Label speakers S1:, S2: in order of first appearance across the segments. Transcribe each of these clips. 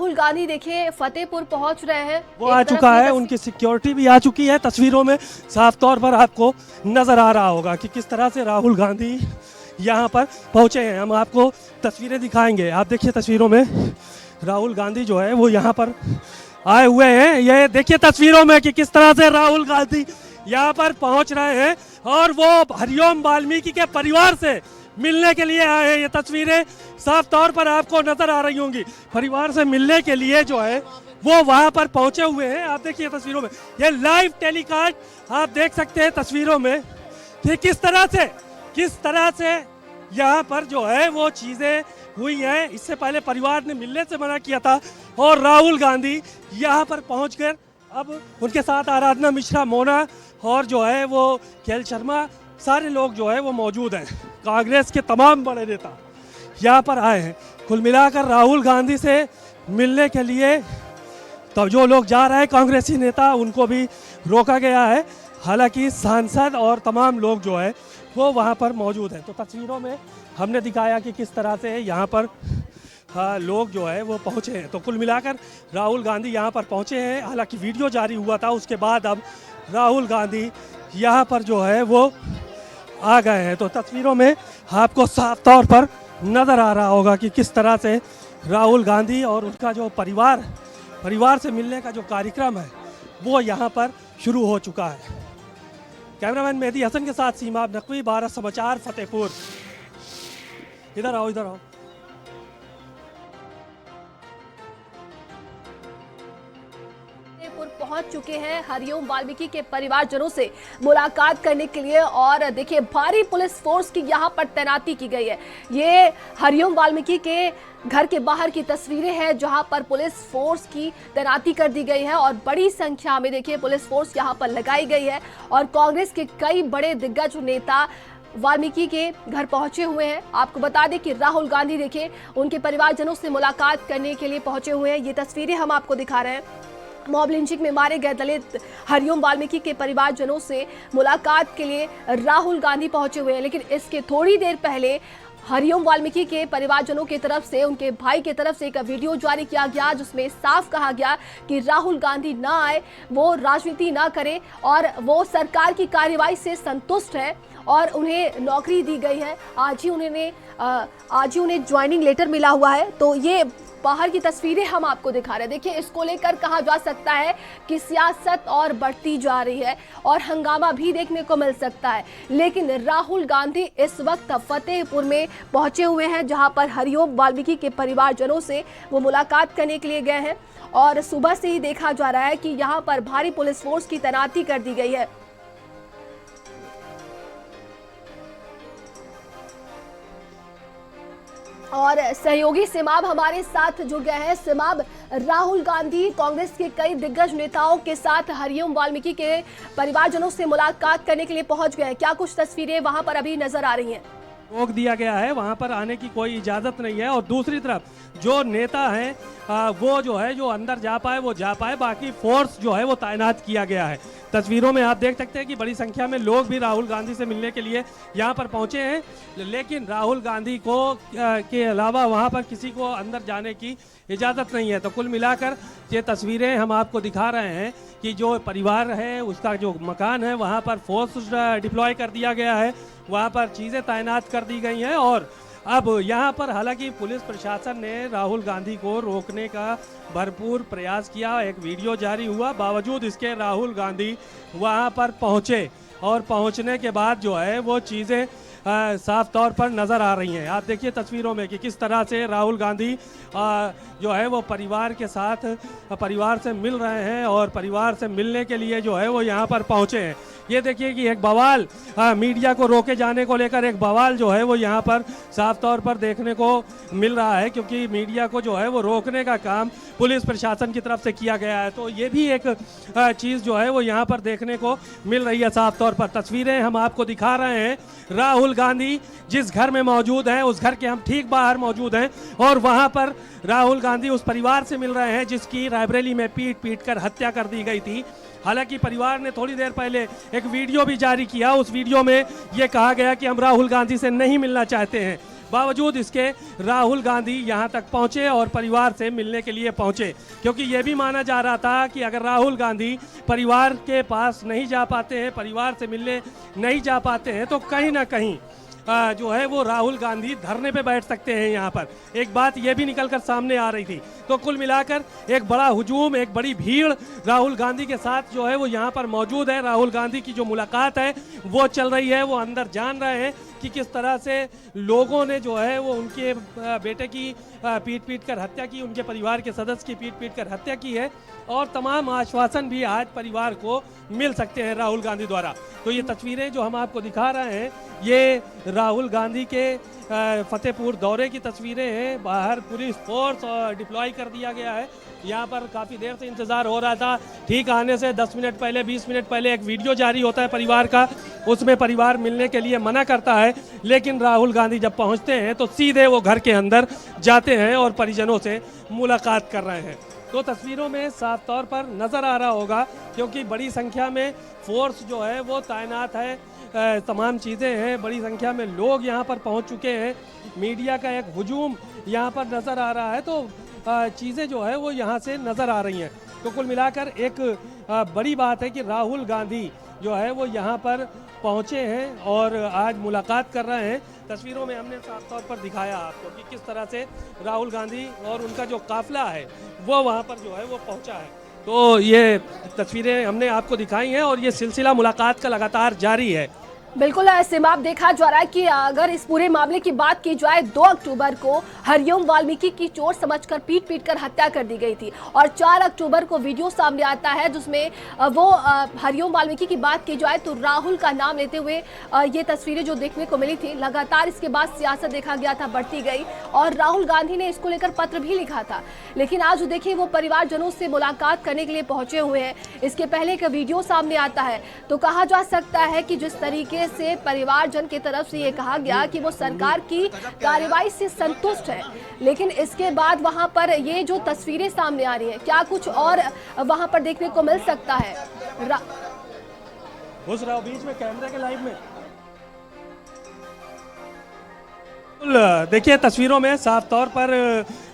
S1: राहुल गांधी देखिए फतेहपुर पहुंच रहे हैं,
S2: वो आ चुका है, उनकी सिक्योरिटी भी आ चुकी है। तस्वीरों में साफ तौर पर आपको नजर आ रहा होगा कि किस तरह से राहुल गांधी यहाँ पर पहुंचे हैं। हम आपको तस्वीरें दिखाएंगे। आप देखिए तस्वीरों में राहुल गांधी जो है वो यहाँ पर आए हुए हैं। ये देखिए तस्वीरों में कि किस तरह से राहुल गांधी यहाँ पर पहुंच रहे हैं और वो हरिओम वाल्मीकि के परिवार से मिलने के लिए आए हैं। ये तस्वीरें साफ तौर पर आपको नजर आ रही होंगी। परिवार से मिलने के लिए जो है वो वहां पर पहुंचे हुए हैं। आप देखिए तस्वीरों में, ये लाइव टेलीकास्ट आप देख सकते हैं तस्वीरों में कि किस तरह से यहाँ पर जो है वो चीजें हुई हैं। इससे पहले परिवार ने मिलने से मना किया था और राहुल गांधी यहाँ पर पहुंचकर अब उनके साथ आराधना मिश्रा, मोना और जो है वो केएल शर्मा, सारे लोग जो है वो मौजूद हैं। कांग्रेस के तमाम बड़े नेता यहाँ पर आए हैं। कुल मिलाकर राहुल गांधी से मिलने के लिए तो जो लोग जा रहे हैं कांग्रेसी नेता, उनको भी रोका गया है। हालांकि सांसद और तमाम लोग जो है वो वहाँ पर मौजूद हैं। तो तस्वीरों में हमने दिखाया कि किस तरह से यहाँ पर लोग जो है वो पहुँचे हैं। तो कुल मिलाकर राहुल गांधी यहाँ पर पहुँचे हैं। हालांकि वीडियो जारी हुआ था, उसके बाद अब राहुल गांधी यहाँ पर जो है वो आ गए हैं। तो तस्वीरों में आपको साफ तौर पर नज़र आ रहा होगा कि किस तरह से राहुल गांधी और उनका जो परिवार से मिलने का जो कार्यक्रम है वो यहाँ पर शुरू हो चुका है। कैमरामैन मेहदी हसन के साथ सीमा नकवी, भारत समाचार, फतेहपुर। इधर आओ।
S1: पहुंच चुके हैं हरिओम वाल्मीकि के परिवारजनों से मुलाकात करने के लिए और देखिए भारी पुलिस फोर्स की यहां पर तैनाती की गई है। ये हरिओम वाल्मीकि के घर के बाहर की तस्वीरें हैं जहां पर पुलिस फोर्स की तैनाती कर दी गई है और बड़ी संख्या में देखिए पुलिस फोर्स यहां पर लगाई गई है और कांग्रेस के कई बड़े दिग्गज नेता वाल्मीकि के घर पहुंचे हुए हैं। आपको बता दें कि राहुल गांधी देखिए उनके परिवारजनों से मुलाकात करने के लिए पहुंचे हुए हैं। ये तस्वीरें हम आपको दिखा रहे हैं। मॉब लिंचिंग में मारे गए दलित हरिओम वाल्मीकि के परिवारजनों से मुलाकात के लिए राहुल गांधी पहुंचे हुए हैं। लेकिन इसके थोड़ी देर पहले हरिओम वाल्मीकि के परिवारजनों की तरफ से, उनके भाई की तरफ से एक वीडियो जारी किया गया जिसमें साफ कहा गया कि राहुल गांधी ना आए, वो राजनीति ना करे और वो सरकार की कार्रवाई से संतुष्ट है और उन्हें नौकरी दी गई है। आज ही उन्हें ज्वाइनिंग लेटर मिला हुआ है। तो ये बाहर की तस्वीरें हम आपको दिखा रहे हैं। देखिए इसको लेकर कहा जा सकता है कि सियासत और बढ़ती जा रही है और हंगामा भी देखने को मिल सकता है। लेकिन राहुल गांधी इस वक्त फतेहपुर में पहुंचे हुए हैं जहां पर हरिओम वाल्मीकि के परिवारजनों से वो मुलाकात करने के लिए गए हैं और सुबह से ही देखा जा रहा है कि यहां पर भारी पुलिस फोर्स की तैनाती कर दी गई है। और सहयोगी सिमाब हमारे साथ जुड़ गए हैं। सिमाब, राहुल गांधी कांग्रेस के कई दिग्गज नेताओं के साथ हरिओम वाल्मीकि के परिवारजनों से मुलाकात करने के लिए पहुंच गए हैं। क्या कुछ तस्वीरें वहां पर अभी नजर आ रही हैं?
S2: रोक दिया गया है, वहां पर आने की कोई इजाजत नहीं है और दूसरी तरफ जो नेता हैं वो जो है जो अंदर जा पाए वो जा पाए, बाकी फोर्स जो है वो तैनात किया गया है। तस्वीरों में आप देख सकते हैं कि बड़ी संख्या में लोग भी राहुल गांधी से मिलने के लिए यहाँ पर पहुँचे हैं। लेकिन राहुल गांधी को के अलावा वहाँ पर किसी को अंदर जाने की इजाज़त नहीं है। तो कुल मिलाकर ये तस्वीरें हम आपको दिखा रहे हैं कि जो परिवार है उसका जो मकान है वहाँ पर फोर्स डिप्लॉय कर दिया गया है, वहाँ पर चीज़ें तैनात कर दी गई हैं और अब यहाँ पर हालांकि पुलिस प्रशासन ने राहुल गांधी को रोकने का भरपूर प्रयास किया। एक वीडियो जारी हुआ, बावजूद इसके राहुल गांधी वहाँ पर पहुँचे और पहुँचने के बाद जो है वो चीज़ें साफ तौर पर नज़र आ रही हैं। आप देखिए तस्वीरों में कि किस तरह से राहुल गांधी जो है वो परिवार के साथ परिवार से मिल रहे हैं और परिवार से मिलने के लिए जो है वो यहाँ पर पहुँचे हैं। ये देखिए कि एक बवाल मीडिया को रोके जाने को लेकर एक बवाल जो है वो यहाँ पर साफ तौर पर देखने को मिल रहा है, क्योंकि मीडिया को जो है वो रोकने का काम पुलिस प्रशासन की तरफ से किया गया है। तो ये भी एक चीज़ जो है वो यहाँ पर देखने को मिल रही है साफ तौर पर। तस्वीरें हम आपको दिखा रहे हैं, राहुल गांधी जिस घर में मौजूद हैं उस घर के हम ठीक बाहर मौजूद हैं और वहाँ पर राहुल गांधी उस परिवार से मिल रहे हैं जिसकी रायबरेली में पीट कर हत्या कर दी गई थी। हालांकि परिवार ने थोड़ी देर पहले एक वीडियो भी जारी किया, उस वीडियो में ये कहा गया कि हम राहुल गांधी से नहीं मिलना चाहते हैं। बावजूद इसके राहुल गांधी यहाँ तक पहुँचे और परिवार से मिलने के लिए पहुँचे, क्योंकि ये भी माना जा रहा था कि अगर राहुल गांधी परिवार के पास नहीं जा पाते हैं, परिवार से मिलने नहीं जा पाते हैं, तो कहीं ना कहीं जो है वो राहुल गांधी धरने पे बैठ सकते हैं यहाँ पर। एक बात ये भी निकलकर सामने आ रही थी। तो कुल मिलाकर एक बड़ा हुजूम, एक बड़ी भीड़ राहुल गांधी के साथ जो है वो यहाँ पर मौजूद है। राहुल गांधी की जो मुलाकात है वो चल रही है, वो अंदर जान रहे हैं कि किस तरह से लोगों ने जो है वो उनके बेटे की पीट कर हत्या की, उनके परिवार के सदस्य की पीट कर हत्या की है, और तमाम आश्वासन भी आज परिवार को मिल सकते हैं राहुल गांधी द्वारा। तो ये तस्वीरें जो हम आपको दिखा रहे हैं ये राहुल गांधी के फतेहपुर दौरे की तस्वीरें हैं। बाहर पुलिस फोर्स डिप्लॉय कर दिया गया है। यहाँ पर काफ़ी देर से इंतज़ार हो रहा था। ठीक आने से 10 मिनट पहले, 20 मिनट पहले एक वीडियो जारी होता है परिवार का, उसमें परिवार मिलने के लिए मना करता है, लेकिन राहुल गांधी जब पहुँचते हैं तो सीधे वो घर के अंदर जाते हैं और परिजनों से मुलाकात कर रहे हैं। तो तस्वीरों में साफ तौर पर नज़र आ रहा होगा, क्योंकि बड़ी संख्या में फोर्स जो है वो तैनात है, तमाम चीज़ें हैं, बड़ी संख्या में लोग यहाँ पर पहुँच चुके हैं, मीडिया का एक हुजूम यहाँ पर नज़र आ रहा है। तो चीज़ें जो है वो यहाँ से नज़र आ रही हैं। तो कुल मिलाकर एक बड़ी बात है कि राहुल गांधी जो है वो यहाँ पर पहुँचे हैं और आज मुलाकात कर रहे हैं। तस्वीरों में हमने साफ तौर पर दिखाया आपको कि किस तरह से राहुल गांधी और उनका जो काफिला है वो वहाँ पर जो है वो पहुँचा है। तो ये तस्वीरें हमने आपको दिखाई हैं और ये सिलसिला मुलाकात का लगातार जारी है।
S1: बिल्कुल सिमा, आप देखा जा रहा है कि अगर इस पूरे मामले की बात की जाए 2 अक्टूबर को हरिओम वाल्मीकि की चोट समझकर पीट कर हत्या कर दी गई थी, और 4 अक्टूबर को वीडियो सामने आता है जिसमें वो हरिओम वाल्मीकि की बात की जाए तो राहुल का नाम लेते हुए ये तस्वीरें जो देखने को मिली थी। लगातार इसके बाद सियासत देखा गया था बढ़ती गई, और राहुल गांधी ने इसको लेकर पत्र भी लिखा था। लेकिन आज देखिए वो परिवारजनों से मुलाकात करने के लिए पहुंचे हुए हैं। इसके पहले एक वीडियो सामने आता है तो कहा जा सकता है कि जिस तरीके से परिवारजन की तरफ से ये कहा गया कि वो सरकार की कार्रवाई से संतुष्ट है, लेकिन इसके बाद वहां पर ये जो तस्वीरें सामने आ रही हैं, क्या कुछ और वहां पर देखने को मिल सकता है?
S2: घुस रहा बीच में कैमरे के लाइव में। देखिए तस्वीरों में साफ तौर पर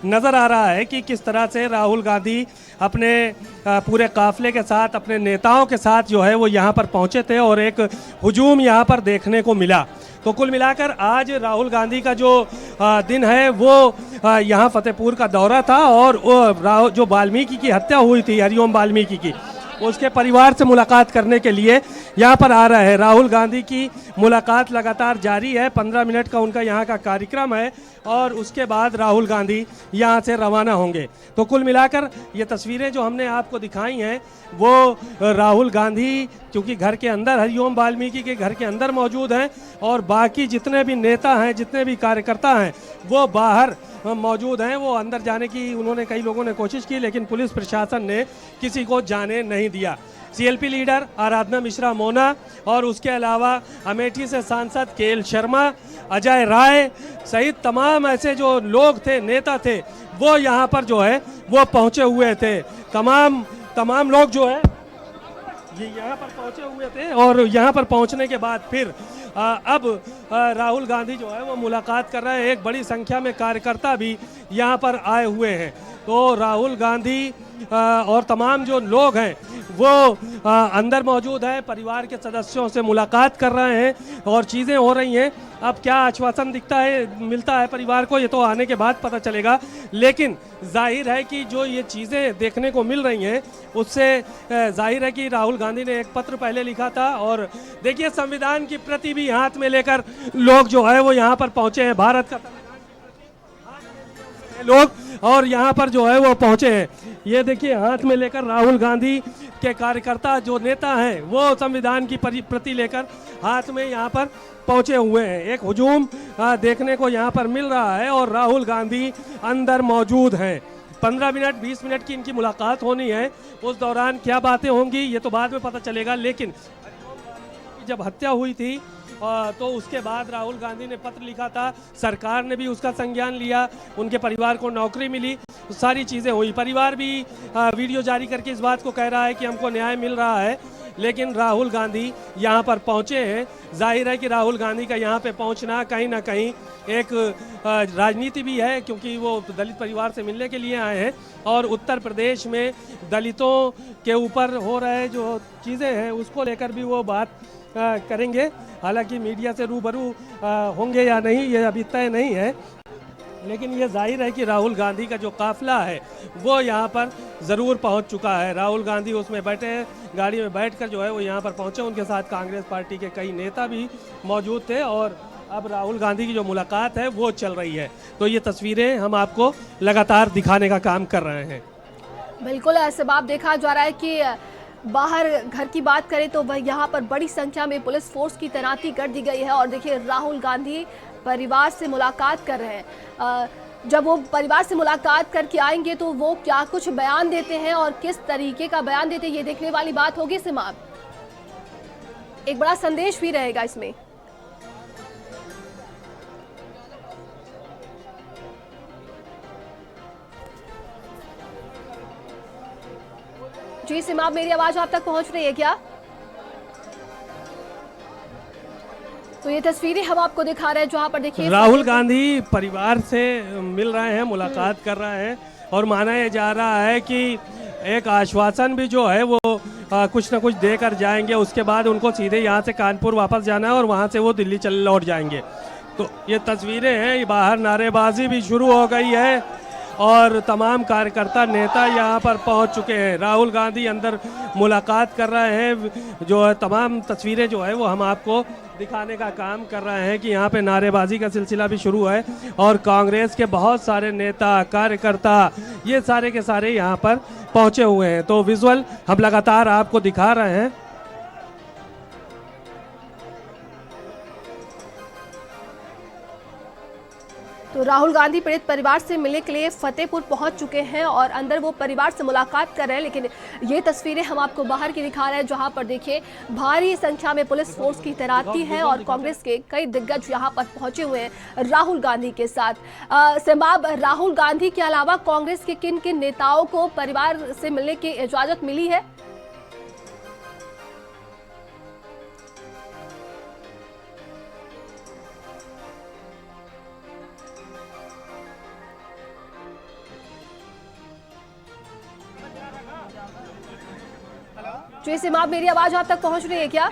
S2: नज़र आ रहा है कि किस तरह से राहुल गांधी अपने पूरे काफिले के साथ, अपने नेताओं के साथ जो है वो यहाँ पर पहुँचे थे और एक हुजूम यहाँ पर देखने को मिला। तो कुल मिलाकर आज राहुल गांधी का जो दिन है वो यहाँ फतेहपुर का दौरा था, और जो वाल्मीकि की हत्या हुई थी, हरिओम वाल्मीकि की, उसके परिवार से मुलाकात करने के लिए यहाँ पर आ रहे हैं। राहुल गांधी की मुलाकात लगातार जारी है। 15 मिनट का उनका यहाँ का कार्यक्रम है और उसके बाद राहुल गांधी यहाँ से रवाना होंगे। तो कुल मिलाकर ये तस्वीरें जो हमने आपको दिखाई हैं वो राहुल गांधी क्योंकि घर के अंदर, हरिओम वाल्मीकि के घर के अंदर मौजूद हैं, और बाकी जितने भी नेता हैं, जितने भी कार्यकर्ता हैं वो बाहर मौजूद हैं। वो अंदर जाने की उन्होंने, कई लोगों ने कोशिश की, लेकिन पुलिस प्रशासन ने किसी को जाने नहीं दिया। सीएलपी लीडर आराधना मिश्रा मोना और उसके अलावा अमेठी से सांसद केएल शर्मा, अजय राय सहित तमाम ऐसे जो लोग थे, नेता थे, वो यहाँ पर जो है वो पहुँचे हुए थे। तमाम लोग जो है ये यहाँ पर पहुँचे हुए थे, और यहाँ पर पहुँचने के बाद फिर अब राहुल गांधी जो है वो मुलाकात कर रहे हैं। एक बड़ी संख्या में कार्यकर्ता भी यहाँ पर आए हुए हैं। तो राहुल गांधी और तमाम जो लोग हैं वो अंदर मौजूद है, परिवार के सदस्यों से मुलाकात कर रहे हैं और चीज़ें हो रही हैं। अब क्या आश्वासन मिलता है परिवार को, ये तो आने के बाद पता चलेगा, लेकिन जाहिर है कि जो ये चीज़ें देखने को मिल रही हैं उससे जाहिर है कि राहुल गांधी ने एक पत्र पहले लिखा था। और देखिए संविधान की प्रति भी हाथ में लेकर लोग जो है वो यहाँ पर पहुँचे हैं, भारत का लोग, और यहाँ पर जो है वो पहुँचे हैं। ये देखिए हाथ में लेकर राहुल गांधी के कार्यकर्ता, जो नेता हैं, वो संविधान की प्रति लेकर हाथ में यहाँ पर पहुँचे हुए हैं। एक हुजूम देखने को यहाँ पर मिल रहा है और राहुल गांधी अंदर मौजूद हैं। 15 मिनट 20 मिनट की इनकी मुलाकात होनी है। उस दौरान क्या बातें होंगी ये तो बाद में पता चलेगा, लेकिन जब हत्या हुई थी तो उसके बाद राहुल गांधी ने पत्र लिखा था, सरकार ने भी उसका संज्ञान लिया, उनके परिवार को नौकरी मिली, सारी चीज़ें हुई। परिवार भी वीडियो जारी करके इस बात को कह रहा है कि हमको न्याय मिल रहा है, लेकिन राहुल गांधी यहाँ पर पहुँचे हैं। जाहिर है कि राहुल गांधी का यहाँ पे पहुँचना कहीं ना कहीं एक राजनीति भी है, क्योंकि वो दलित परिवार से मिलने के लिए आए हैं और उत्तर प्रदेश में दलितों के ऊपर हो रहे जो चीज़ें हैं उसको लेकर भी वो बात करेंगे। हालांकि मीडिया से रूबरू होंगे या नहीं ये अभी तय नहीं है, लेकिन ये जाहिर है कि राहुल गांधी का जो काफिला है वो यहाँ पर ज़रूर पहुँच चुका है। राहुल गांधी उसमें बैठे हैं, गाड़ी में बैठकर जो है वो यहाँ पर पहुँचे। उनके साथ कांग्रेस पार्टी के कई नेता भी मौजूद थे और अब राहुल गांधी की जो मुलाकात है वो चल रही है। तो ये तस्वीरें हम आपको लगातार दिखाने का काम कर रहे हैं।
S1: बिल्कुल ऐसे बात देखा जा रहा है कि बाहर घर की बात करें तो वह यहाँ पर बड़ी संख्या में पुलिस फोर्स की तैनाती कर दी गई है और देखिए राहुल गांधी परिवार से मुलाकात कर रहे हैं। जब वो परिवार से मुलाकात करके आएंगे तो वो क्या कुछ बयान देते हैं और किस तरीके का बयान देते हैं ये देखने वाली बात होगी। सिमाब, एक बड़ा संदेश भी रहेगा इसमें। जी सिमाब, मेरी आवाज आप तक पहुंच रही है क्या? तो ये तस्वीरें हम आपको दिखा रहे हैं जहां पर देखिए
S2: राहुल गांधी परिवार से मिल रहे हैं, मुलाकात कर रहे हैं और माना जा रहा है कि एक आश्वासन भी जो है वो कुछ ना कुछ देकर जाएंगे। उसके बाद उनको सीधे यहाँ से कानपुर वापस जाना है और वहाँ से वो दिल्ली लौट जाएंगे। तो ये तस्वीरें हैं, बाहर नारेबाजी भी शुरू हो गई है और तमाम कार्यकर्ता नेता यहाँ पर पहुँच चुके हैं। राहुल गांधी अंदर मुलाकात कर रहे हैं। जो है तमाम तस्वीरें जो है वो हम आपको दिखाने का काम कर रहे हैं कि यहाँ पे नारेबाजी का सिलसिला भी शुरू है और कांग्रेस के बहुत सारे नेता कार्यकर्ता ये सारे के सारे यहाँ पर पहुँचे हुए हैं। तो विजुअल हम लगातार आपको दिखा रहे हैं।
S1: तो राहुल गांधी पीड़ित परिवार से मिलने के लिए फतेहपुर पहुंच चुके हैं और अंदर वो परिवार से मुलाकात कर रहे हैं। लेकिन ये तस्वीरें हम आपको बाहर की दिखा रहे हैं जहां पर देखिए भारी संख्या में पुलिस फोर्स की तैनाती है और कांग्रेस के कई दिग्गज यहां पर पहुंचे हुए हैं राहुल गांधी के साथ। सिमाब, राहुल गांधी के अलावा कांग्रेस के किन किन नेताओं को परिवार से मिलने की इजाजत मिली है? जी सिमाब, मेरी आवाज आप तक पहुंच रही है क्या?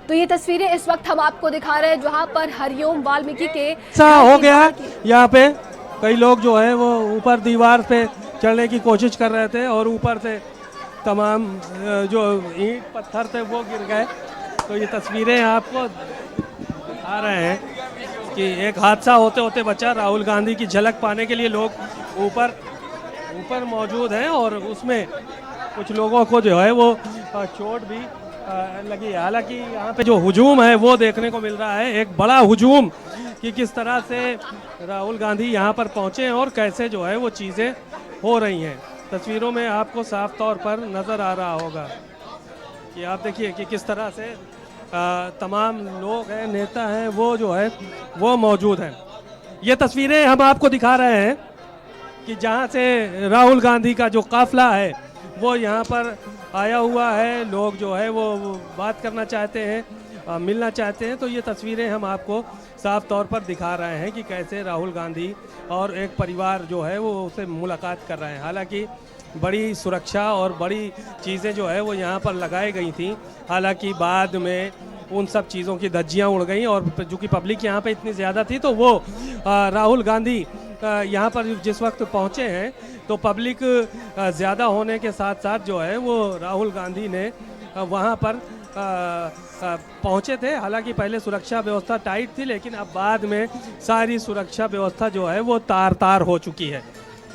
S1: तो ये तस्वीरें इस वक्त हम आपको दिखा रहे हैं जहां पर हरिओम वाल्मीकि के
S2: हो गया। यहाँ पे कई लोग जो है वो ऊपर दीवार पे चढ़ने की कोशिश कर रहे थे और ऊपर से तमाम जो ईंट पत्थर थे वो गिर गए। तो ये तस्वीरें आपको दिखा रहे हैं कि एक हादसा होते होते बचा। राहुल गांधी की झलक पाने के लिए लोग ऊपर मौजूद हैं और उसमें कुछ लोगों को जो है वो चोट भी लगी है। हालांकि यहाँ पे जो हुजूम है वो देखने को मिल रहा है, एक बड़ा हुजूम कि किस तरह से राहुल गांधी यहाँ पर पहुँचे और कैसे जो है वो चीज़ें हो रही हैं। तस्वीरों में आपको साफ तौर पर नज़र आ रहा होगा कि आप देखिए कि किस तरह से तमाम लोग हैं, नेता हैं, वो जो है वो मौजूद हैं। ये तस्वीरें हम आपको दिखा रहे हैं कि जहाँ से राहुल गांधी का जो काफिला है वो यहाँ पर आया हुआ है। लोग जो है वो बात करना चाहते हैं, मिलना चाहते हैं। तो ये तस्वीरें हम आपको साफ तौर पर दिखा रहे हैं कि कैसे राहुल गांधी और एक परिवार जो है वो उससे मुलाकात कर रहे हैं। हालांकि बड़ी सुरक्षा और बड़ी चीज़ें जो है वो यहाँ पर लगाई गई थी। हालांकि बाद में उन सब चीज़ों की धज्जियाँ उड़ गई और चूँकि पब्लिक यहाँ पे इतनी ज़्यादा थी तो वो राहुल गांधी यहाँ पर जिस वक्त पहुँचे हैं तो पब्लिक ज़्यादा होने के साथ साथ जो है वो राहुल गांधी ने वहाँ पर पहुँचे थे। हालांकि पहले सुरक्षा व्यवस्था टाइट थी, लेकिन अब बाद में सारी सुरक्षा व्यवस्था जो है वो तार हो चुकी है।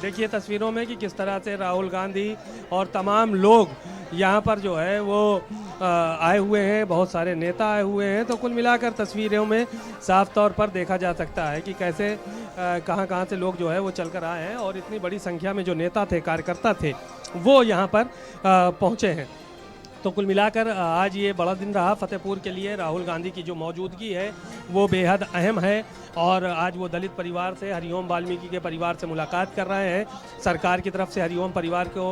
S2: देखिए तस्वीरों में कि किस तरह से राहुल गांधी और तमाम लोग यहाँ पर जो है वो आए हुए हैं, बहुत सारे नेता आए हुए हैं। तो कुल मिलाकर तस्वीरों में साफ तौर पर देखा जा सकता है कि कैसे कहाँ से लोग जो है वो चलकर आए हैं और इतनी बड़ी संख्या में जो नेता थे, कार्यकर्ता थे, वो यहाँ पर पहुँचे हैं। तो कुल मिलाकर आज ये बड़ा दिन रहा फतेहपुर के लिए। राहुल गांधी की जो मौजूदगी है वो बेहद अहम है और आज वो दलित परिवार से, हरिओम वाल्मीकि के परिवार से मुलाकात कर रहे हैं। सरकार की तरफ से हरिओम परिवार को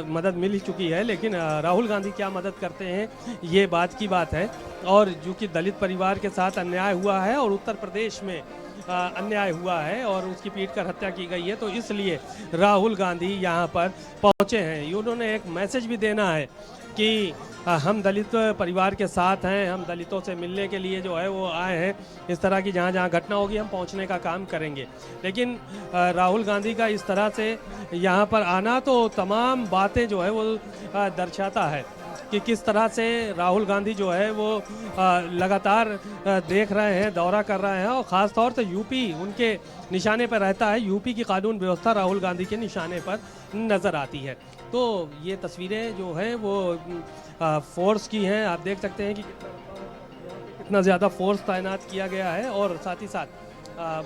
S2: मदद मिल ही चुकी है, लेकिन राहुल गांधी क्या मदद करते हैं ये बात की बात है। और जो कि दलित परिवार के साथ अन्याय हुआ है और उत्तर प्रदेश में अन्याय हुआ है और उसकी पीट कर हत्या की गई है, तो इसलिए राहुल गांधी यहाँ पर पहुँचे हैं। उन्होंने एक मैसेज भी देना है कि हम दलित परिवार के साथ हैं, हम दलितों से मिलने के लिए जो है वो आए हैं। इस तरह की जहाँ जहाँ घटना होगी हम पहुँचने का काम करेंगे। लेकिन राहुल गांधी का इस तरह से यहाँ पर आना तो तमाम बातें जो है वो दर्शाता है कि किस तरह से राहुल गांधी जो है वो लगातार देख रहे हैं, दौरा कर रहे हैं और ख़ास तौर से यूपी उनके निशाने पर रहता है। यूपी की कानून व्यवस्था राहुल गांधी के निशाने पर नज़र आती है। तो ये तस्वीरें जो हैं वो फोर्स की हैं। आप देख सकते हैं कि कितना ज़्यादा फोर्स तैनात किया गया है और साथ ही साथ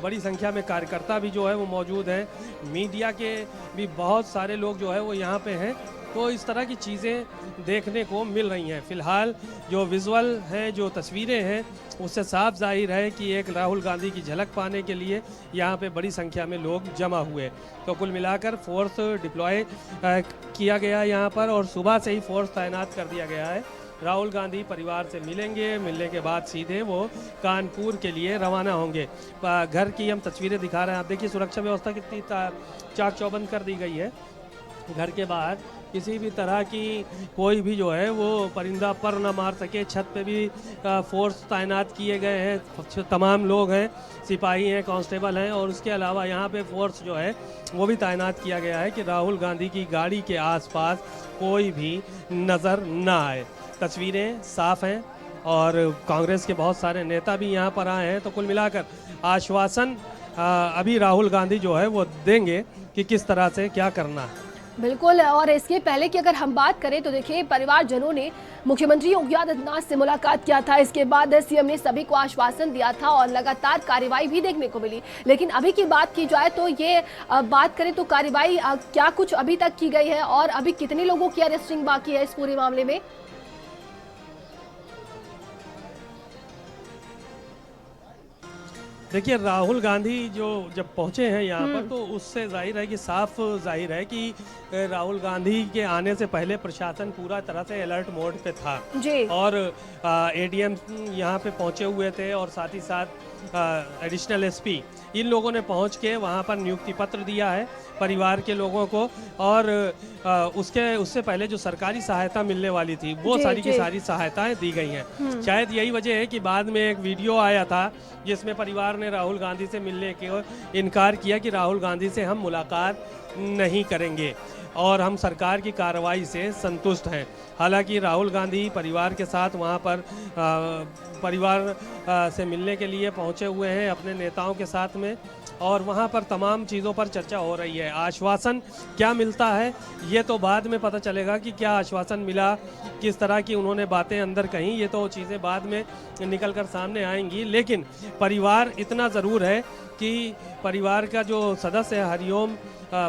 S2: बड़ी संख्या में कार्यकर्ता भी जो है वो मौजूद हैं। मीडिया के भी बहुत सारे लोग जो है वो यहाँ पे हैं। तो इस तरह की चीज़ें देखने को मिल रही हैं। फ़िलहाल जो विजुअल हैं, जो तस्वीरें हैं, उससे साफ जाहिर है कि एक राहुल गांधी की झलक पाने के लिए यहाँ पे बड़ी संख्या में लोग जमा हुए। तो कुल मिलाकर फोर्स डिप्लॉय किया गया यहाँ पर और सुबह से ही फोर्स तैनात कर दिया गया है। राहुल गांधी परिवार से मिलेंगे, मिलने के बाद सीधे वो कानपुर के लिए रवाना होंगे। घर की हम तस्वीरें दिखा रहे हैं। आप देखिए सुरक्षा व्यवस्था कितनी चाक चौबंद कर दी गई है। घर के बाहर किसी भी तरह की कोई भी जो है वो परिंदा पर न मार सके। छत पे भी फोर्स तैनात किए गए हैं। तमाम लोग हैं, सिपाही हैं, कांस्टेबल हैं और उसके अलावा यहाँ पे फोर्स जो है वो भी तैनात किया गया है कि राहुल गांधी की गाड़ी के आसपास कोई भी नज़र ना आए। तस्वीरें साफ हैं और कांग्रेस के बहुत सारे नेता भी यहाँ पर आए हैं। तो कुल मिलाकर आश्वासन अभी राहुल गांधी जो है वो देंगे कि किस तरह से क्या करना है।
S1: बिल्कुल। और इसके पहले की अगर हम बात करें तो देखिए परिवारजनों ने मुख्यमंत्री योगी आदित्यनाथ से मुलाकात किया था। इसके बाद सीएम ने सभी को आश्वासन दिया था और लगातार कार्रवाई भी देखने को मिली। लेकिन अभी की बात की जाए तो ये बात करें तो कार्रवाई क्या कुछ अभी तक की गई है और अभी कितने लोगों की अरेस्टिंग बाकी है इस पूरे मामले में?
S2: देखिए राहुल गांधी जो जब पहुंचे हैं यहाँ पर तो उससे जाहिर है कि साफ जाहिर है कि राहुल गांधी के आने से पहले प्रशासन पूरा तरह से अलर्ट मोड पे था
S1: जी।
S2: और एडीएम यहाँ पे पहुंचे हुए थे और साथ ही साथ एडिशनल एसपी इन लोगों ने पहुंच के वहाँ पर नियुक्ति पत्र दिया है परिवार के लोगों को। और उससे पहले जो सरकारी सहायता मिलने वाली थी वो सारी की सारी सहायताएं दी गई हैं। शायद यही वजह है कि बाद में एक वीडियो आया था जिसमें परिवार ने राहुल गांधी से मिलने के इनकार किया कि राहुल गांधी से हम मुलाकात नहीं करेंगे और हम सरकार की कार्रवाई से संतुष्ट हैं। हालांकि राहुल गांधी परिवार के साथ वहां पर परिवार से मिलने के लिए पहुंचे हुए हैं अपने नेताओं के साथ में और वहां पर तमाम चीज़ों पर चर्चा हो रही है। आश्वासन क्या मिलता है ये तो बाद में पता चलेगा कि क्या आश्वासन मिला, किस तरह की उन्होंने बातें अंदर कहीं, ये तो चीज़ें बाद में निकल कर सामने आएंगी। लेकिन परिवार इतना ज़रूर है कि परिवार का जो सदस्य हरिओम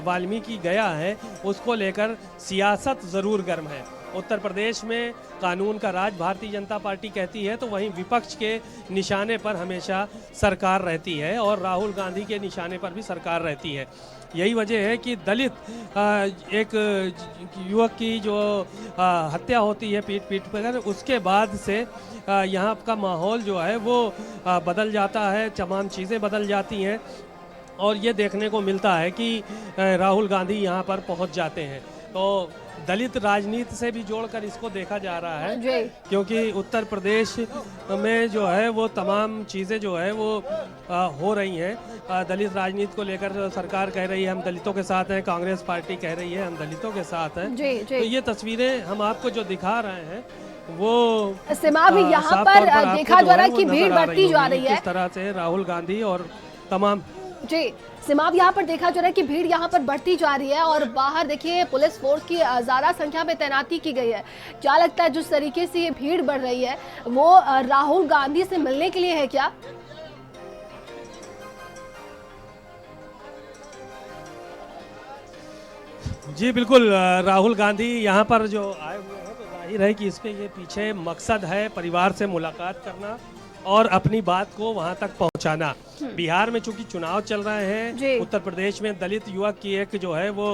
S2: वाल्मीकि गया है उसको लेकर सियासत ज़रूर गर्म है। उत्तर प्रदेश में कानून का राज भारतीय जनता पार्टी कहती है तो वहीं विपक्ष के निशाने पर हमेशा सरकार रहती है और राहुल गांधी के निशाने पर भी सरकार रहती है। यही वजह है कि दलित एक युवक की जो हत्या होती है पीट पर, उसके बाद से यहाँ का माहौल जो है वो बदल जाता है, तमाम चीज़ें बदल जाती हैं और ये देखने को मिलता है कि राहुल गांधी यहाँ पर पहुँच जाते हैं। तो दलित राजनीति से भी जोड़कर इसको देखा जा रहा है क्योंकि उत्तर प्रदेश में जो है वो तमाम चीज़ें जो है वो हो रही हैं। दलित राजनीति को लेकर सरकार कह रही है हम दलितों के साथ हैं, कांग्रेस पार्टी कह रही है हम दलितों के साथ हैं। तो ये तस्वीरें हम आपको जो दिखा रहे हैं वो
S1: सिमा भी यहाँ पर देखा जा रहा है कि भीड़ बढ़ती जा रही है
S2: किस तरह से राहुल गांधी और तमाम
S1: जी। सिमाब यहाँ पर देखा जा रहा है कि भीड़ यहाँ पर बढ़ती जा रही है और बाहर देखिए पुलिस फोर्स की ज़्यादा संख्या में तैनाती की गई है। क्या लगता है जिस तरीके से ये भीड़ बढ़ रही है वो राहुल गांधी से मिलने के लिए है क्या?
S2: जी बिल्कुल, राहुल गांधी यहाँ पर जो आए हुए हैं तो जाहिर है कि इसके ये पीछे मकसद है परिवार से मुलाकात करना और अपनी बात को वहां तक पहुंचाना। बिहार में चूंकि चुनाव चल रहे हैं, उत्तर प्रदेश में दलित युवक की एक जो है वो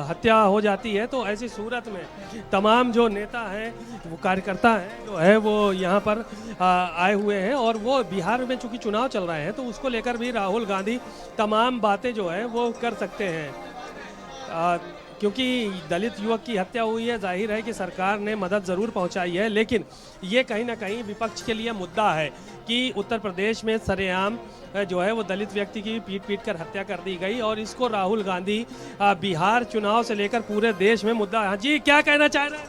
S2: हत्या हो जाती है, तो ऐसी सूरत में तमाम जो नेता हैं वो कार्यकर्ता हैं जो है वो यहाँ पर आए हुए हैं और वो बिहार में चूंकि चुनाव चल रहे हैं तो उसको लेकर भी राहुल गांधी तमाम बातें जो है वो कर सकते हैं। क्योंकि दलित युवक की हत्या हुई है, जाहिर है कि सरकार ने मदद ज़रूर पहुंचाई है, लेकिन ये कहीं ना कहीं विपक्ष के लिए मुद्दा है कि उत्तर प्रदेश में सरेआम जो है वो दलित व्यक्ति की पीट कर हत्या कर दी गई और इसको राहुल गांधी बिहार चुनाव से लेकर पूरे देश में मुद्दा है। जी, क्या कहना चाह रहे हैं?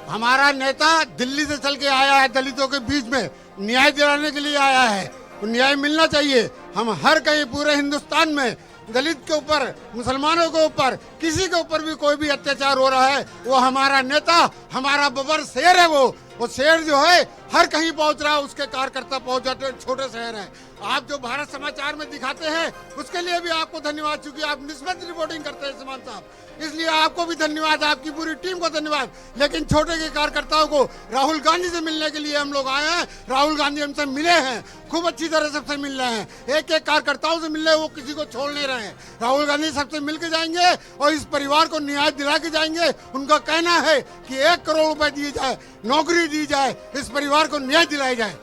S3: हमारा नेता दिल्ली से चल के आया है, दलितों के बीच में न्याय दिलाने के लिए आया है, न्याय मिलना चाहिए। हम हर कहीं पूरे हिंदुस्तान में दलित के ऊपर, मुसलमानों के ऊपर, किसी के ऊपर भी कोई भी अत्याचार हो रहा है, वो हमारा नेता, हमारा बबर शेर है। वो शेर जो है हर कहीं पहुंच रहा है, उसके कार्यकर्ता पहुंच जाते, छोटे शहर हैं। आप जो भारत समाचार में दिखाते हैं उसके लिए भी आपको धन्यवाद, क्योंकि आप निष्पक्ष रिपोर्टिंग करते हैं समान साहब, इसलिए आपको भी धन्यवाद, आपकी पूरी टीम को धन्यवाद। लेकिन छोटे के कार्यकर्ताओं को राहुल गांधी से मिलने के लिए हम लोग आए हैं। राहुल गांधी हमसे मिले हैं, खूब अच्छी तरह सबसे मिल रहे हैं, एक एक कार्यकर्ताओं से मिल रहे हैं, वो किसी को छोड़ नहीं रहे हैं। राहुल गांधी सबसे मिल के जाएंगे और इस परिवार को न्याय दिला के जाएंगे। उनका कहना है कि 1 करोड़ रुपए दिए जाए, नौकरी दी जाए, इस परिवार को न्याय दिलाया जाए।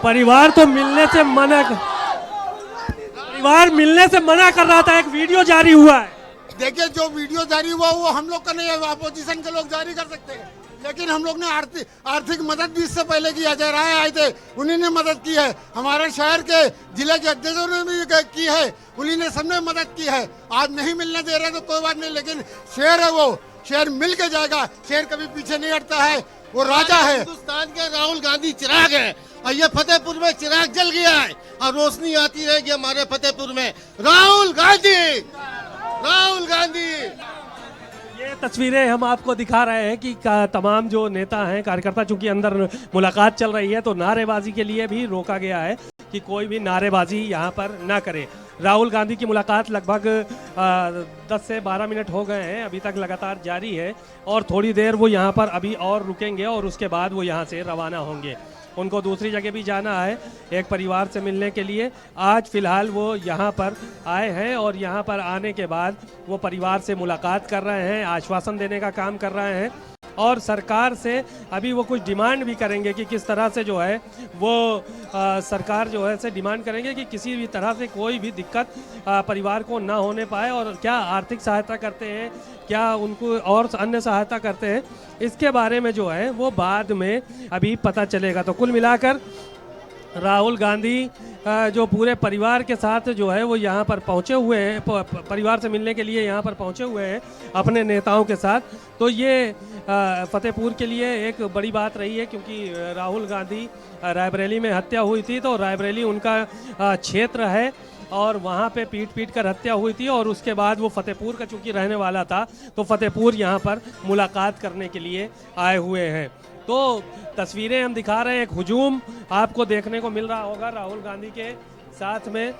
S2: परिवार तो मिलने से मिलने से मना कर रहा था। एक वीडियो जारी हुआ है।
S3: देखिए, जो वीडियो जारी हुआ वो हम लोग का नहीं है, अपोजिशन के लोग जारी कर सकते हैं, लेकिन हम लोग ने आर्थिक मदद भी इससे पहले की। अजय राय आए थे, उन्हीं ने मदद की है। हमारे शहर के जिले के अध्यक्षों ने भी की है, उन्हीं ने सबने मदद की है। आज नहीं मिलने दे रहे तो कोई बात नहीं, लेकिन शेर है, वो शेर मिल के जाएगा। शेर कभी पीछे नहीं हटता है, वो राजा है।
S4: हिंदुस्तान के राहुल गांधी चिराग है और ये फतेहपुर में चिराग जल गया है और रोशनी आती रहेगी हमारे फतेहपुर में। राहुल गांधी, राहुल गांधी।
S2: ये तस्वीरें हम आपको दिखा रहे हैं कि तमाम जो नेता हैं, कार्यकर्ता, चूंकि अंदर मुलाकात चल रही है तो नारेबाजी के लिए भी रोका गया है कि कोई भी नारेबाजी यहाँ पर ना करे। राहुल गांधी की मुलाकात लगभग 10 से 12 मिनट हो गए हैं, अभी तक लगातार जारी है और थोड़ी देर वो यहाँ पर अभी और रुकेंगे और उसके बाद वो यहाँ से रवाना होंगे। उनको दूसरी जगह भी जाना है एक परिवार से मिलने के लिए। आज फिलहाल वो यहाँ पर आए हैं और यहाँ पर आने के बाद वो परिवार से मुलाकात कर रहे हैं, आश्वासन देने का काम कर रहे हैं और सरकार से अभी वो कुछ डिमांड भी करेंगे कि किस तरह से जो है वो सरकार जो है से डिमांड करेंगे कि किसी भी तरह से कोई भी दिक्कत परिवार को ना होने पाए और क्या आर्थिक सहायता करते हैं, क्या उनको और अन्य सहायता करते हैं, इसके बारे में जो है वो बाद में अभी पता चलेगा। तो कुल मिलाकर राहुल गांधी जो पूरे परिवार के साथ जो है वो यहाँ पर पहुँचे हुए हैं, परिवार से मिलने के लिए यहाँ पर पहुँचे हुए हैं अपने नेताओं के साथ। तो ये फतेहपुर के लिए एक बड़ी बात रही है, क्योंकि राहुल गांधी रायबरेली में हत्या हुई थी तो रायबरेली उनका क्षेत्र है और वहाँ पे पीट कर हत्या हुई थी और उसके बाद वो फतेहपुर का चूँकि रहने वाला था तो फतेहपुर यहाँ पर मुलाकात करने के लिए आए हुए हैं। तो तस्वीरें हम दिखा रहे हैं, एक हुजूम आपको देखने को मिल रहा होगा राहुल गांधी के साथ में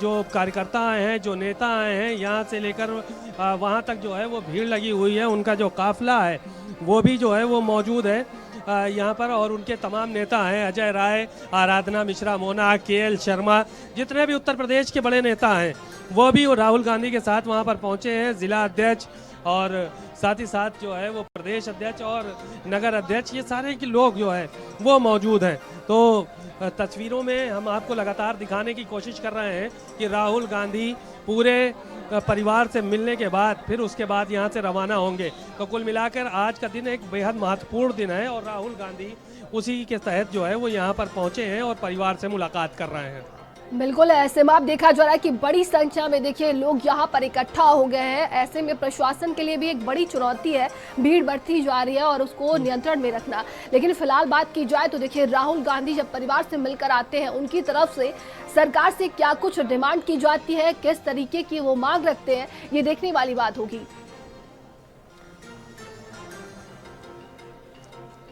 S2: जो कार्यकर्ता आए हैं, जो नेता आए हैं, यहाँ से लेकर वहाँ तक जो है वो भीड़ लगी हुई है। उनका जो काफिला है वो भी जो है वो मौजूद है यहाँ पर और उनके तमाम नेता हैं, अजय राय, आराधना मिश्रा मोना, KL शर्मा, जितने भी उत्तर प्रदेश के बड़े नेता हैं वो भी राहुल गांधी के साथ वहाँ पर पहुँचे हैं। जिला अध्यक्ष और साथ ही साथ जो है वो प्रदेश अध्यक्ष और नगर अध्यक्ष, ये सारे के लोग जो है वो मौजूद हैं। तो तस्वीरों में हम आपको लगातार दिखाने की कोशिश कर रहे हैं कि राहुल गांधी पूरे परिवार से मिलने के बाद फिर उसके बाद यहाँ से रवाना होंगे। तो कुल मिलाकर आज का दिन एक बेहद महत्वपूर्ण दिन है और राहुल गांधी उसी के तहत जो है वो यहाँ पर पहुँचे हैं और परिवार से मुलाकात कर रहे हैं।
S1: बिल्कुल, ऐसे में आप देखा जा रहा है कि बड़ी संख्या में देखिए लोग यहाँ पर इकट्ठा हो गए हैं। ऐसे में प्रशासन के लिए भी एक बड़ी चुनौती है, भीड़ बढ़ती जा रही है और उसको नियंत्रण में रखना। लेकिन फिलहाल बात की जाए तो देखिए राहुल गांधी जब परिवार से मिलकर आते हैं, उनकी तरफ से सरकार से क्या कुछ डिमांड की जाती है, किस तरीके की वो मांग रखते हैं, ये देखने वाली बात होगी।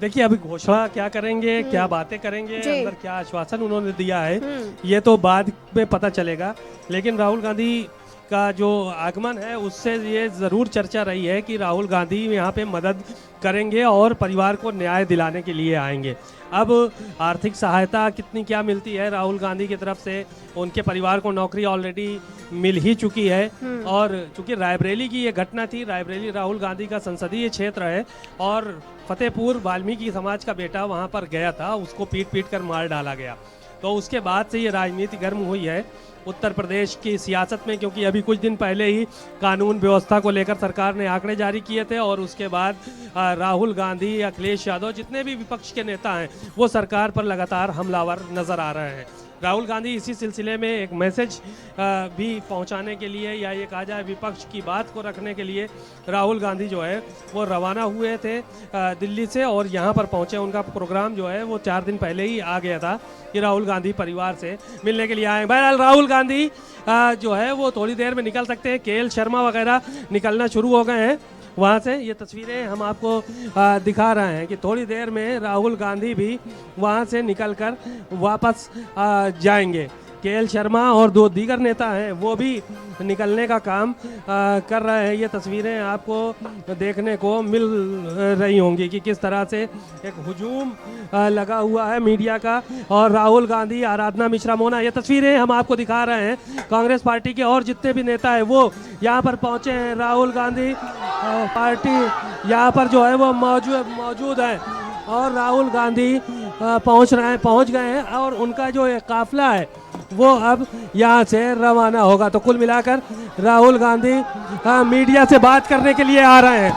S2: देखिए अभी घोषणा क्या करेंगे, क्या बातें करेंगे, अंदर क्या आश्वासन उन्होंने दिया है, ये तो बाद में पता चलेगा। लेकिन राहुल गांधी का जो आगमन है उससे ये ज़रूर चर्चा रही है कि राहुल गांधी यहाँ पे मदद करेंगे और परिवार को न्याय दिलाने के लिए आएंगे। अब आर्थिक सहायता कितनी क्या मिलती है राहुल गांधी की तरफ से, उनके परिवार को नौकरी ऑलरेडी मिल ही चुकी है। और चूंकि रायबरेली की ये घटना थी, रायबरेली राहुल गांधी का संसदीय क्षेत्र है और फतेहपुर वाल्मीकि समाज का बेटा वहाँ पर गया था, उसको पीट कर मार डाला गया। तो उसके बाद से ये राजनीति गर्म हुई है उत्तर प्रदेश की सियासत में, क्योंकि अभी कुछ दिन पहले ही कानून व्यवस्था को लेकर सरकार ने आंकड़े जारी किए थे और उसके बाद राहुल गांधी, अखिलेश यादव, जितने भी विपक्ष के नेता हैं वो सरकार पर लगातार हमलावर नजर आ रहे हैं। राहुल गांधी इसी सिलसिले में एक मैसेज भी पहुंचाने के लिए, या ये कहा जाए विपक्ष की बात को रखने के लिए, राहुल गांधी जो है वो रवाना हुए थे दिल्ली से और यहाँ पर पहुँचे। उनका प्रोग्राम जो है वो 4 दिन पहले ही आ गया था कि राहुल गांधी परिवार से मिलने के लिए आए। बहरहाल राहुल गांधी जो है वो थोड़ी देर में निकल सकते हैं। केएल शर्मा वगैरह निकलना शुरू हो गए हैं वहाँ से। ये तस्वीरें हम आपको दिखा रहे हैं कि थोड़ी देर में राहुल गांधी भी वहाँ से निकलकर वापस जाएंगे। केएल शर्मा और 2 दीगर नेता हैं वो भी निकलने का काम कर रहे हैं। ये तस्वीरें आपको देखने को मिल रही होंगी कि किस तरह से एक हुजूम लगा हुआ है मीडिया का। और राहुल गांधी, आराधना मिश्रा मोना, ये तस्वीरें हम आपको दिखा रहे हैं। कांग्रेस पार्टी के और जितने भी नेता हैं वो यहाँ पर पहुँचे हैं। राहुल गांधी पार्टी यहाँ पर जो है वो मौजूद है और राहुल गांधी पहुँच गए हैं और उनका जो काफिला है वो अब यहाँ से रवाना होगा। तो कुल मिलाकर राहुल गांधी मीडिया से बात करने के लिए आ रहे हैं,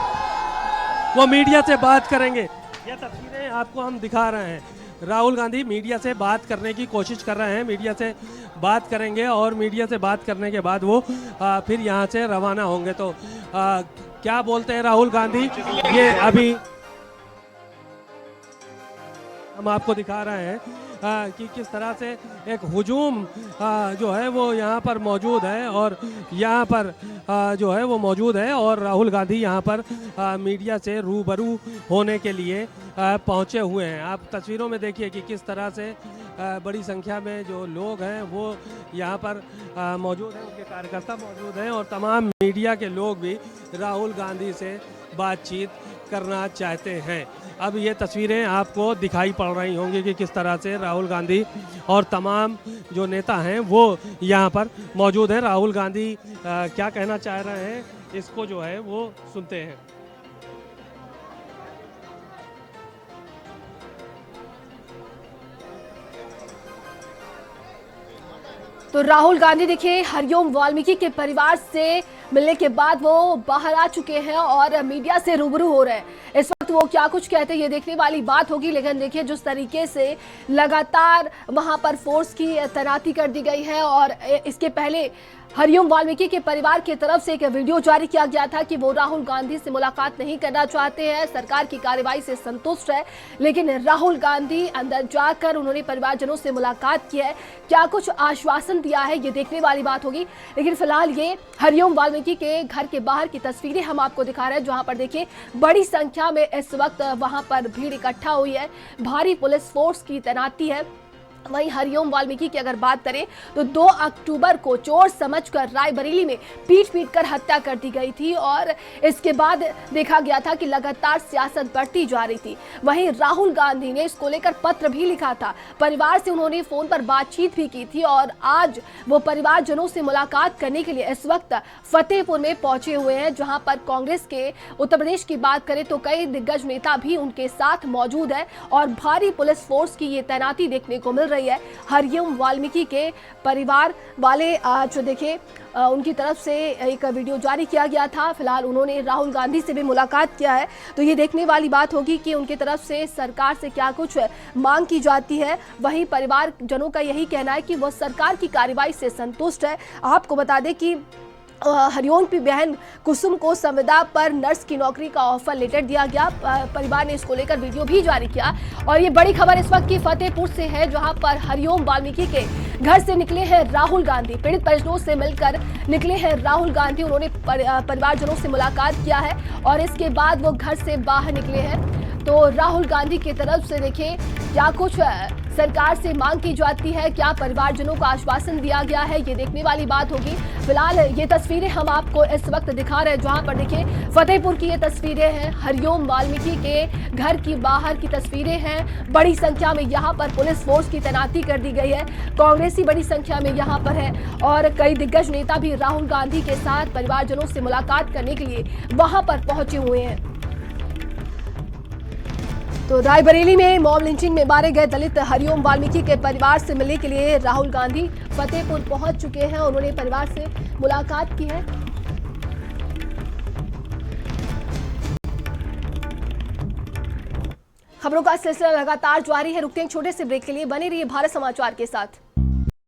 S2: वो मीडिया से बात करेंगे। ये तस्वीरें आपको हम दिखा रहे हैं। राहुल गांधी मीडिया से बात करने की कोशिश कर रहे हैं, मीडिया से बात करेंगे और मीडिया से बात करने के बाद वो फिर यहाँ से रवाना होंगे। तो क्या बोलते हैं राहुल गांधी, ये अभी हम आपको दिखा रहे हैं कि किस तरह से एक हुजूम जो है वो यहाँ पर मौजूद है और यहाँ पर जो है वो मौजूद है और राहुल गांधी यहाँ पर मीडिया से रूबरू होने के लिए पहुँचे हुए हैं। आप तस्वीरों में देखिए कि किस तरह से बड़ी संख्या में जो लोग हैं वो यहाँ पर मौजूद हैं, उनके कार्यकर्ता मौजूद हैं और तमाम मीडिया के लोग भी राहुल गांधी से बातचीत करना चाहते हैं। अब ये तस्वीरें आपको दिखाई पड़ रही होंगी कि किस तरह से राहुल गांधी और तमाम जो नेता हैं वो यहाँ पर मौजूद हैं। राहुल गांधी क्या कहना चाह रहे हैं इसको जो है वो सुनते हैं।
S1: तो राहुल गांधी देखिए हरिओम वाल्मीकि के परिवार से मिलने के बाद वो बाहर आ चुके हैं और मीडिया से रूबरू हो रहे हैं। इस वक्त वो क्या कुछ कहते हैं ये देखने वाली बात होगी, लेकिन देखिए जिस तरीके से लगातार वहां पर फोर्स की तैनाती कर दी गई है और इसके पहले हरिओम वाल्मीकि के परिवार की तरफ से एक वीडियो जारी किया गया था कि वो राहुल गांधी से मुलाकात नहीं करना चाहते हैं, सरकार की कार्रवाई से संतुष्ट है। लेकिन राहुल गांधी अंदर जाकर उन्होंने परिवारजनों से मुलाकात की है, क्या कुछ आश्वासन दिया है ये देखने वाली बात होगी। लेकिन फिलहाल ये हरिओम वाल्मीकि के घर के बाहर की तस्वीरें हम आपको दिखा रहे हैं, जहां पर देखिए बड़ी संख्या में इस वक्त वहां पर भीड़ इकट्ठा हुई है, भारी पुलिस फोर्स की तैनाती है। वहीं हरिओम वाल्मीकि की अगर बात करें तो 2 अक्टूबर को चोर समझकर रायबरेली में पीट कर हत्या कर दी गई थी और इसके बाद देखा गया था कि लगातार सियासत बढ़ती जा रही थी। वहीं राहुल गांधी ने इसको लेकर पत्र भी लिखा था, परिवार से उन्होंने फोन पर बातचीत भी की थी और आज वो परिवारजनों से मुलाकात करने के लिए इस वक्त फतेहपुर में पहुंचे हुए हैं, जहां पर कांग्रेस के उत्तर प्रदेश की बात करें तो कई दिग्गज नेता भी उनके साथ मौजूद है और भारी पुलिस फोर्स की ये तैनाती देखने को मिल रही है। हरिओम वाल्मीकि के परिवार वाले जो देखे उनकी तरफ से एक वीडियो जारी किया गया था। फिलहाल उन्होंने राहुल गांधी से भी मुलाकात किया है, तो ये देखने वाली बात होगी कि उनकी तरफ से सरकार से क्या कुछ मांग की जाती है। वहीं परिवारजनों का यही कहना है कि वह सरकार की कार्रवाई से संतुष्ट है। आपको बता दें कि हरिओम की बहन कुसुम को संविदा पर नर्स की नौकरी का ऑफर लेटर दिया गया। परिवार ने इसको लेकर वीडियो भी जारी किया और ये बड़ी खबर इस वक्त की फतेहपुर से है, जहां पर हरिओम वाल्मीकि के घर से निकले हैं राहुल गांधी, पीड़ित परिजनों से मिलकर निकले हैं राहुल गांधी। उन्होंने परिवारजनों से मुलाकात किया है और इसके बाद वो घर से बाहर निकले हैं। तो राहुल गांधी की तरफ से देखिए क्या कुछ सरकार से मांग की जाती है? क्या परिवारजनों को आश्वासन दिया गया है? ये देखने वाली बात होगी। फिलहाल ये तस्वीरें हम आपको इस वक्त दिखा रहे हैं, जहां पर देखिए फतेहपुर की ये तस्वीरें हैं, हरिओम वाल्मीकि के घर की बाहर की तस्वीरें हैं। बड़ी संख्या में यहाँ पर पुलिस फोर्स की तैनाती कर दी गई है। कांग्रेसी बड़ी संख्या में यहाँ पर है और कई दिग्गज नेता भी राहुल गांधी के साथ परिवारजनों से मुलाकात करने के लिए वहां पर पहुंचे हुए हैं। तो रायबरेली में मॉब लिंचिंग में मारे गए दलित हरिओम वाल्मीकि के परिवार से मिलने के लिए राहुल गांधी फतेहपुर पहुंच चुके हैं। उन्होंने परिवार से मुलाकात की है। खबरों का सिलसिला लगातार जारी है। रुकते हैं छोटे से ब्रेक के लिए, बने रहिए भारत समाचार के साथ।